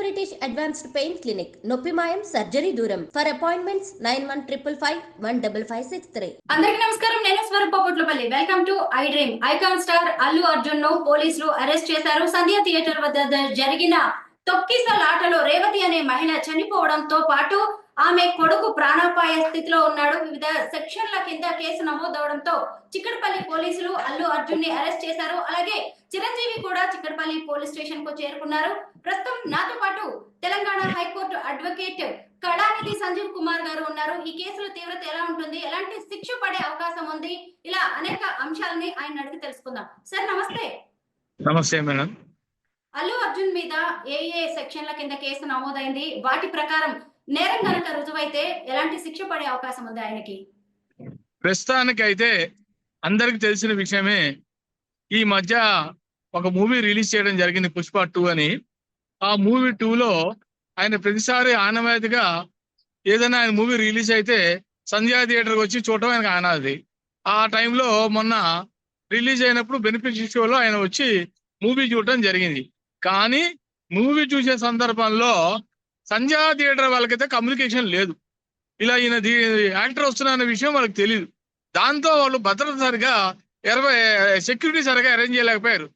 British Advanced Pain Clinic, Noppimayam Surgery Duram. For appointments 9155515563. అందరికీ నమస్కారం. నేను Swaroopa Potlapalli. Welcome to I Dream. Icon star Allu Arjun ను పోలీసులు అరెస్ట్ చేశారు. సంధ్య థియేటర్ వద్ద జరిగిన తొక్కిసలాటలో రేవతి అనే మహిళ చనిపోవడంతో పాటు ఆమె కొడుకు ప్రాణాపాయ స్థితిలో ఉన్నాడు. వివిధ సెక్షన్ల కింద కేసు నమోదవడంతో చిక్కడపల్లి పోలీసులు అల్లు అర్జున్ ని అరెస్ట్ చేశారు. అలాగే చిరంజీవి కూడా చిక్కడపల్లి పోలీస్ స్టేషన్ కు చేరుకున్నారు. ప్రస్తుతం నాతో పాటు తెలంగాణ హైకోర్టు అడ్వకేట్ కళానిధి సంజీవ్ కుమార్ గారు ఉన్నారు. ఈ కేసుల తీవ్రత ఎలా ఉంటుంది, ఎలాంటి శిక్ష పడే అవకాశం ఉంది, ఇలా అనేక అంశాలని ఆయన అడిగి తెలుసుకుందాం. సార్ నమస్తే. నమస్తే మేడం. అల్లు అర్జున్ మీద ఏ సెక్షన్ల కింద కేసు నమోదైంది, వాటి ప్రకారం నేరం కనుక రుజువైతే ఎలాంటి శిక్ష పడే అవకాశం ఉంది ఆయనకి? ప్రస్తుతానికి అయితే అందరికి తెలిసిన విషయమే, ఈ మధ్య ఒక మూవీ రిలీజ్ చేయడం జరిగింది, పుష్ప 2 అని. ఆ మూవీ 2లో ఆయన ప్రతిసారి ఆనవాయితీగా ఏదైనా ఆయన మూవీ రిలీజ్ అయితే సంధ్యా థియేటర్కి వచ్చి చూడటం ఆయనకు ఆనవాయితీ. ఆ టైంలో మొన్న రిలీజ్ అయినప్పుడు బెనిఫిట్ షోలో ఆయన వచ్చి మూవీ చూడటం జరిగింది. కానీ మూవీ చూసే సందర్భంలో సంధ్యా థియేటర్ వాళ్ళకైతే కమ్యూనికేషన్ లేదు, ఇలా ఈయన యాక్టర్ వస్తున్న అనే విషయం వాళ్ళకి తెలియదు. దాంతో వాళ్ళు భద్రత సరిగా సెక్యూరిటీ సరిగా అరేంజ్ చేయలేకపోయారు.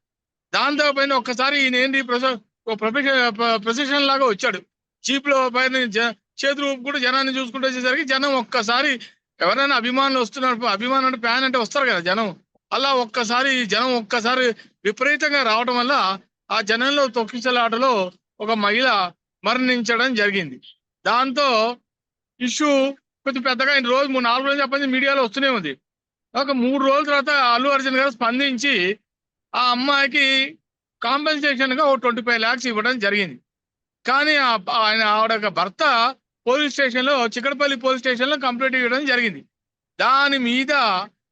దాంతో పైన ఒక్కసారి ఈయన ఏంటి ప్రొఫెషన్ లాగా వచ్చాడు, జీప్ లో పైన చేతులు కూడా జనాన్ని చూసుకుంటూ వచ్చేసరికి జనం ఒక్కసారి ఎవరైనా అభిమానులు వస్తున్నారు, అభిమానం అంటే ఫ్యాన్ అంటే వస్తారు కదా జనం, అలా జనం ఒక్కసారి విపరీతంగా రావడం వల్ల ఆ జనంలో తొక్కిసలాటలో ఒక మహిళ మరణించడం జరిగింది. దాంతో ఇష్యూ కొంచెం పెద్దగా రోజు 4 రోజులు చెప్పండి మీడియాలో వస్తూనే ఉంది. ఒక 3 రోజుల తర్వాత అల్లు అర్జున్ గారు స్పందించి ఆ అమ్మాయికి కాంపెన్సేషన్ గా 25 lakhs ఇవ్వడం జరిగింది. కానీ ఆవిడ భర్త పోలీస్ స్టేషన్ లో, చిక్కడపల్లి పోలీస్ స్టేషన్ లో కంప్లైంట్ ఇవ్వడం జరిగింది. దాని మీద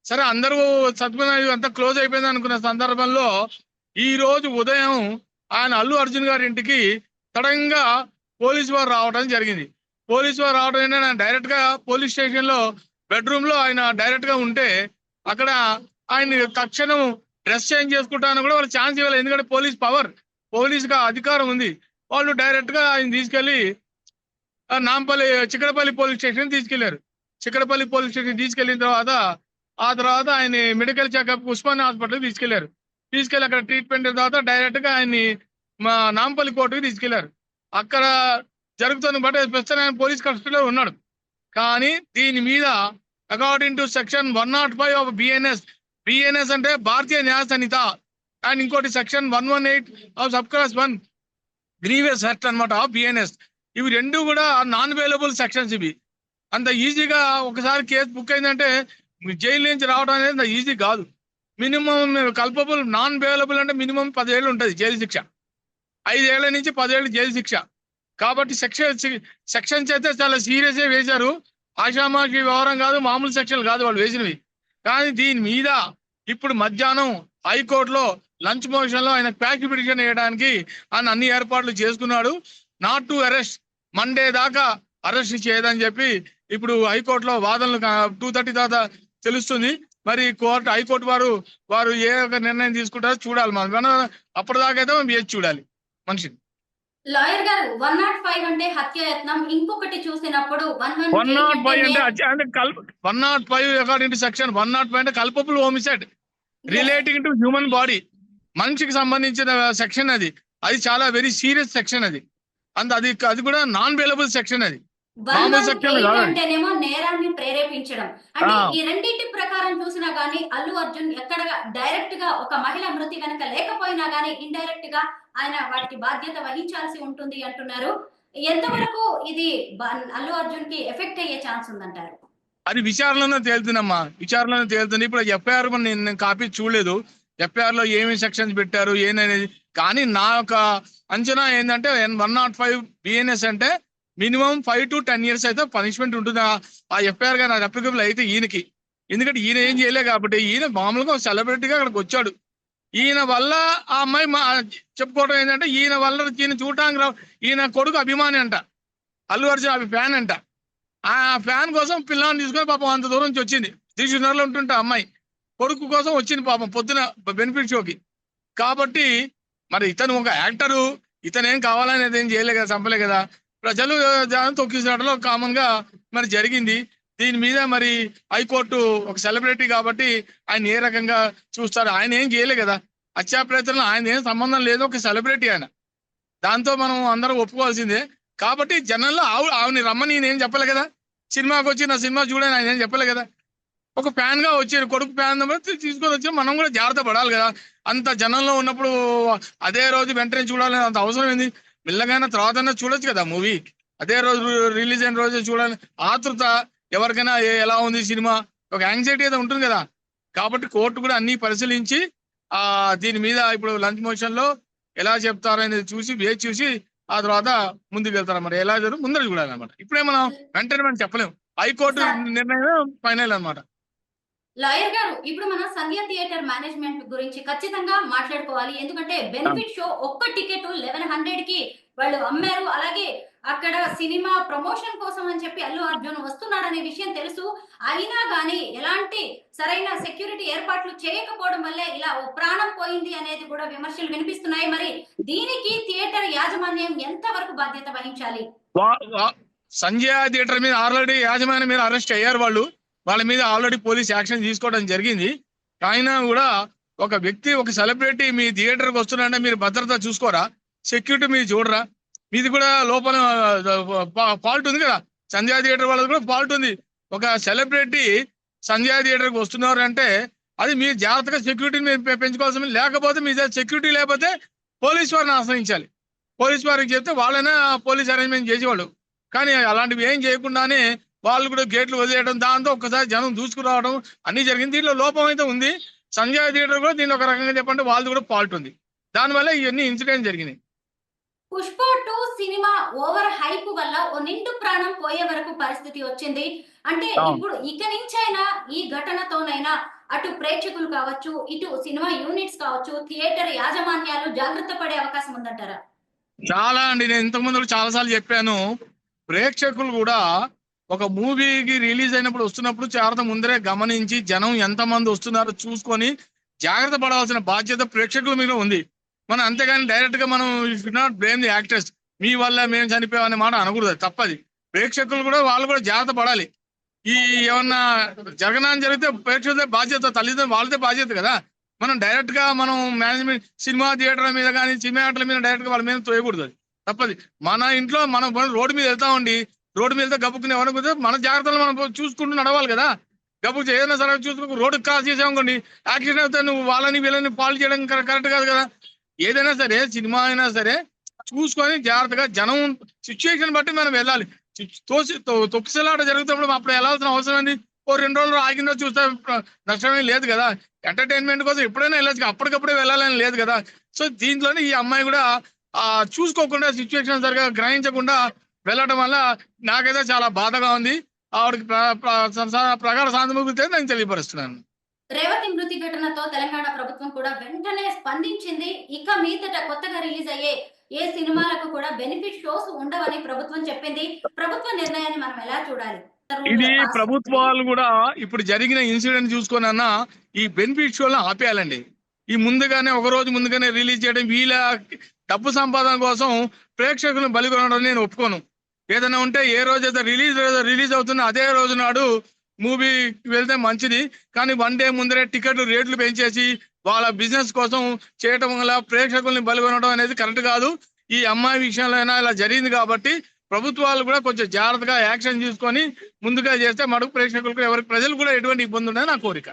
సరే అందరూ సత్యనారాయణ అంతా క్లోజ్ అయిపోయింది అనుకున్న సందర్భంలో ఈ రోజు ఉదయం ఆయన అల్లు అర్జున్ గారి ఇంటికి సడన్ గా పోలీసు వారు రావడం జరిగింది. పోలీసు వారు రావడం ఏంటంటే డైరెక్ట్ గా పోలీస్ స్టేషన్ లో బెడ్రూమ్ లో ఆయన డైరెక్ట్ గా ఉంటే అక్కడ ఆయన తక్షణం డ్రెస్ చేంజ్ చేసుకుంటాను కూడా వాళ్ళు ఛాన్స్ ఇవ్వాలి. ఎందుకంటే పోలీసుగా అధికారం ఉంది. వాళ్ళు డైరెక్ట్ గా ఆయన తీసుకెళ్లి చిక్కడపల్లి పోలీస్ స్టేషన్ తీసుకెళ్లారు. చిక్కడపల్లి పోలీస్ స్టేషన్ తీసుకెళ్లిన తర్వాత ఆయన మెడికల్ చెకప్ ఉస్మానియా హాస్పిటల్ తీసుకెళ్లారు. తీసుకెళ్లి అక్కడ ట్రీట్మెంట్ తర్వాత డైరెక్ట్ గా ఆయన్ని నాంపల్లి కోర్టుకి తీసుకెళ్లారు. అక్కడ జరుగుతున్న బట్టి ప్రస్తుతం ఆయన పోలీస్ కస్టడీలో ఉన్నాడు. కానీ దీని మీద according to section 105 of BNS అంటే భారతీయ న్యాయ సంహిత అండ్ ఇంకోటి section 118 of sub class 1 grievous act అనమాట ఆఫ్ బిఎన్ఎస్. ఇవి రెండు కూడా నాన్ అవైలబుల్ సెక్షన్స్. ఇవి అంత ఈజీగా ఒకసారి కేసు బుక్ అయిందంటే జైలు నుంచి రావడం అనేది అంత ఈజీ కాదు. మినిమం కల్పబుల్ నాన్ అవైలబుల్ అంటే మినిమం 10 ఏళ్ళు ఉంటుంది జైలు శిక్ష, 5 ఏళ్ల నుంచి 10 ఏళ్ళు జైలు శిక్ష. కాబట్టి సెక్షన్స్ అయితే చాలా సీరియస్ గా వేశారు. ఆషామాషి వ్యవహారం కాదు, మామూలు సెక్షన్లు కాదు వాళ్ళు వేసినవి. కానీ దీని మీద ఇప్పుడు మధ్యాహ్నం హైకోర్టులో లంచ్ మోషన్ లో ఆయన ప్యాక్ పిటిషన్ వేయడానికి ఆయన అన్ని ఏర్పాట్లు చేసుకున్నాడు. నాట్ టు అరెస్ట్, మండే దాకా అరెస్ట్ చేయదని చెప్పి ఇప్పుడు హైకోర్టులో వాదనలు 2:30 తర్వాత తెలుస్తుంది. మరి హైకోర్టు వారు ఏ ఒక నిర్ణయం తీసుకుంటారో చూడాలి. మనం అప్పటిదాకా అయితే మనం వేచి చూడాలి మనిషిని. లాయర్ గారు 105 అంటే హత్యాయత్నం, ఇంకొకటి చూసినప్పుడు 105 అంటే 105 అకార్డింగ్ టు సెక్షన్ 105 అంటే culpable homicide relating to human body, మనిషికి సంబంధించిన సెక్షన్. అది చాలా వెరీ సీరియస్ సెక్షన్. అది అది కూడా నాన్ అవైలబుల్ సెక్షన్. అది అంటేనేమో నేరాన్ని ప్రేరేపించడం. అంటే ఈ రెండింటి ప్రకారం చూసినా గానీ అల్లు అర్జున్ ఎక్కడ డైరెక్ట్ గా ఒక మహిళ మృతి కనుక లేకపోయినా గానీ ఇండైరెక్ట్ గా ఆయన వాటికి బాధ్యత వహించాల్సి ఉంటుంది అంటున్నారు. ఎంతవరకు ఇది అల్లు అర్జున్ కి ఎఫెక్ట్ అయ్యే ఛాన్స్ ఉందంటారు? అది విచారణలో తేలుతుందమ్మా, విచారణలో తేలుతుంది. ఇప్పుడు ఎఫ్ఐఆర్ నేను కాపీ చూడలేదు, ఎఫ్ఐఆర్ లో ఏమి సెక్షన్స్ పెట్టారు ఏననేది. కానీ నా యొక్క అంచనా ఏంటంటే 105 బిఎన్ఎస్ అంటే మినిమం 5 to 10 years అయితే పనిష్మెంట్ ఉంటుంది. ఆ ఎఫ్ఐఆర్ గా నాకు అప్లికబుల్ అయితే ఈయనకి, ఎందుకంటే ఈయన ఏం చేయలే కాబట్టి. ఈయన మామూలుగా సెలబ్రిటీగా అక్కడికి వచ్చాడు. ఈయన వల్ల ఆ అమ్మాయి చెప్పుకోవడం ఏంటంటే ఈయన చూడటానికి ఈయన కొడుకు అభిమాని అంట, అల్లు అర్జున్ ఫ్యాన్ అంట. ఆ ఫ్యాన్ కోసం పిల్లని తీసుకొని పాపం అంత దూరం నుంచి వచ్చింది. దిల్సుఖ్నగర్లో ఉంటుంటే అమ్మాయి కొడుకు కోసం వచ్చింది పాపం పొద్దున బెనిఫిట్ షోకి. కాబట్టి మరి ఇతను ఒక యాక్టరు, ఇతనేం కావాలనేది ఏం చేయలే కదా, చంపలే కదా. ప్రజలు తొక్కిసలాటలో కామన్ గా మరి జరిగింది. దీని మీద మరి హైకోర్టు ఒక సెలబ్రిటీ కాబట్టి ఆయన ఏ రకంగా చూస్తారు? ఆయన ఏం చేయలే కదా, హత్యా ప్రయత్నంలో ఆయన ఏం సంబంధం లేదు, ఒక సెలబ్రిటీ ఆయన. దాంతో మనం అందరం ఒప్పుకోవాల్సిందే. కాబట్టి జనంలో ఆవిని రమ్మని నేనేం చెప్పలే కదా, సినిమాకి వచ్చి నా సినిమా చూడని ఆయన ఏం చెప్పలే కదా. ఒక ఫ్యాన్ గా వచ్చారు, కొడుకు ఫ్యాన్ తీసుకొని వచ్చి మనం కూడా జాగ్రత్త పడాలి కదా. అంత జనంలో ఉన్నప్పుడు అదే రోజు వెంటనే చూడాలని అంత అవసరం ఏంది? మెల్లగైనా తర్వాత చూడొచ్చు కదా మూవీ. అదే రోజు రిలీజ్ అయిన రోజు చూడాలని ఆతృత ఎవరికైనా ఎలా ఉంది సినిమా, ఒక యాంగ్జైటీ అయితే ఉంటుంది కదా. కాబట్టి కోర్టు కూడా అన్ని పరిశీలించి దీని మీద ఇప్పుడు లంచ్ మోషన్ లో ఎలా చెప్తారనేది చూసి వేచి చూసి ఆ తర్వాత ముందుకు వెళ్తారు. మరి ఎలా జరుగుతుంది ముందర చూడాలన్నమాట. ఇప్పుడే మనం వెంటనే మనం చెప్పలేము, హైకోర్టు నిర్ణయం ఫైనల్ అన్నమాట. లాయర్ గారు, ఇప్పుడు మనం సంధ్య థియేటర్ మేనేజ్మెంట్ గురించి ఖచ్చితంగా మాట్లాడుకోవాలి. ఎందుకంటే బెనిఫిట్ షో ఒక్క టికెట్ 1100 కి వాళ్ళు అమ్మారు. అలాగే అక్కడ సినిమా ప్రమోషన్ కోసం అని చెప్పి అల్లు అర్జున్ వస్తున్నాడనే విషయం తెలుసు. అయినా గానీ ఎలాంటి సరైన సెక్యూరిటీ ఏర్పాట్లు చేయకపోవడం వల్లే ఇలా ఓ ప్రాణం పోయింది అనేది కూడా విమర్శలు వినిపిస్తున్నాయి. మరి దీనికి థియేటర్ యాజమాన్యం ఎంత వరకు బాధ్యత వహించాలి? సంజయ్ థియేటర్ మీద ఆల్రెడీ యాజమాన్యం మీద అరెస్ట్ అయ్యారు వాళ్ళు. వాళ్ళ మీద ఆల్రెడీ పోలీస్ యాక్షన్ తీసుకోవడం జరిగింది. అయినా కూడా ఒక వ్యక్తి, ఒక సెలబ్రిటీ మీ థియేటర్కి వస్తున్నాడంటే మీరు భద్రత చూసుకోరా? సెక్యూరిటీ మీరు చూడరా? మీది కూడా లోపల ఫాల్ట్ ఉంది కదా. సంధ్యా థియేటర్ వాళ్ళది కూడా ఫాల్ట్ ఉంది. ఒక సెలబ్రిటీ సంధ్యా థియేటర్కి వస్తున్నారు అంటే అది మీరు జాగ్రత్తగా సెక్యూరిటీని మీరు పెంచుకోవాల్సింది. లేకపోతే మీ సెక్యూరిటీ లేకపోతే పోలీస్ వారిని ఆశ్రయించాలి. పోలీస్ వారికి చెప్తే వాళ్ళైనా పోలీస్ అరేంజ్మెంట్ చేసేవాళ్ళు. కానీ అలాంటివి ఏం చేయకుండానే వాళ్ళు కూడా గేట్లు వదిలేయడం, దాంతో ఒక్కసారి జనం దూసుకురావడం అన్ని జరిగింది. దీంట్లో లోపం అయితే ఉంది. సంజయ్ థియేటర్ కూడా దీన్ని ఒక రకంగా చెప్పంటే వాళ్ళది కూడా ఫాల్ట్ ఉంది. దానివల్ల ఇవన్నీ ఇన్సిడెంట్ జరిగినాయి. పుష్ప 2 సినిమా ఓవర్ హైప్ వల్ల ఓ నిండు ప్రాణం పోయే వరకు పరిస్థితి వచ్చింది. అంటే ఇప్పుడు ఇక నుంచైనా ఈ ఘటనతోనైనా అటు ప్రేక్షకులు కావచ్చు, ఇటు సినిమా యూనిట్స్ కావచ్చు, థియేటర్ యాజమాన్యాలు జాగ్రత్త పడే అవకాశం ఉందంటారా? చాలా అండి. నేను ఇంతకు ముందు చాలా సార్లు చెప్పాను, ప్రేక్షకులు కూడా ఒక మూవీకి రిలీజ్ అయినప్పుడు వస్తున్నప్పుడు జాగ్రత్త ముందరే గమనించి జనం ఎంతమంది వస్తున్నారో చూసుకొని జాగ్రత్త పడాల్సిన బాధ్యత ప్రేక్షకుల మీద ఉంది. మనం అంతేగాని డైరెక్ట్ గా మనం should not blame the actors. మీ వల్ల మేము చనిపోయామనే మాట అనకూడదు, తప్పది. ప్రేక్షకులు కూడా వాళ్ళు కూడా జాగ్రత్త పడాలి. ఈ ఏమన్నా జరగనాన్ని జరిగితే ప్రేక్షకులే బాధ్యత, తల్లిదండ్రులు వాళ్ళదే బాధ్యత కదా. మనం డైరెక్ట్ గా మనం మేనేజ్మెంట్ సినిమా థియేటర్ మీద కానీ సినిమా యాక్టర్ల మీద డైరెక్ట్ గా వాళ్ళ మీద తోయకూడదు, తప్పది. మన ఇంట్లో మనం రోడ్డు మీద వెళ్తామండి, రోడ్డు మీద గబుక్కుని ఎవరికి మన జాగ్రత్తలు మనం చూసుకుంటూ నడవాలి కదా. గబుక్కు ఏదైనా సరే చూసుకుని రోడ్డు క్రాస్ చేసామనుకోండి, యాక్సిడెంట్ అవుతే నువ్వు వాళ్ళని వీళ్ళని పాలు చేయడం కరెక్ట్ కాదు కదా. ఏదైనా సరే సినిమా అయినా సరే చూసుకొని జాగ్రత్తగా జనం సిచ్యువేషన్ బట్టి మనం వెళ్ళాలి. తొక్కిసలాట జరుగుతున్నప్పుడు అప్పుడు వెళ్ళాల్సిన అవసరం ఏంది? ఓ 2 రోజులు ఆగిన చూస్తే నష్టమే లేదు కదా. ఎంటర్టైన్మెంట్ కోసం ఎప్పుడైనా వెళ్ళచ్చు, అప్పటికప్పుడే వెళ్ళాలని లేదు కదా. సో దీంట్లోనే ఈ అమ్మాయి కూడా చూసుకోకుండా సిచ్యువేషన్ సరిగా గ్రహించకుండా వెళ్ళడం వల్ల నాకైతే చాలా బాధగా ఉంది. ఆవిడకి ప్రగాఢ సానుభూతి నేను తెలియపరుస్తున్నాను. రేవతి మృతి ఘటనతో తెలంగాణ ప్రభుత్వం కూడా వెంటనే స్పందించింది. ఇక మీదట కొత్తగా రిలీజ్ అయ్యే ఏ సినిమాలకు కూడా బెనిఫిట్ షోస్ ఉండవని ప్రభుత్వం చెప్పింది. ప్రభుత్వ నిర్ణయాన్ని మనం ఎలా చూడాలి? ఇది ప్రభుత్వాలు కూడా ఇప్పుడు జరిగిన ఇన్సిడెంట్ చూసుకున్నా ఈ బెనిఫిట్ షోలను ఆపేయాలండి. ఈ ముందుగానే ఒక రోజు ముందుగానే రిలీజ్ చేయడం, వీళ్ళ డబ్బు సంపాదన కోసం ప్రేక్షకులను బలిగొనడం నేను ఒప్పుకోను. ఏదైనా ఉంటే ఏ రోజైతే రిలీజ్ అవుతున్నా అదే రోజు నాడు మూవీకి వెళ్తే మంచిది. కానీ 1 డే ముందరే టికెట్లు రేట్లు పెంచేసి వాళ్ళ బిజినెస్ కోసం చేయటం వల్ల ప్రేక్షకుల్ని బలిగొనడం అనేది కరెక్ట్ కాదు. ఈ అమ్మాయి విషయంలో అయినా ఇలా జరిగింది కాబట్టి ప్రభుత్వాలు కూడా కొంచెం జాగ్రత్తగా యాక్షన్ తీసుకొని ముందుగా చేస్తే మటుకు ప్రేక్షకులకు ఎవరికి ప్రజలు కూడా ఎటువంటి ఇబ్బంది ఉండదని నా కోరిక.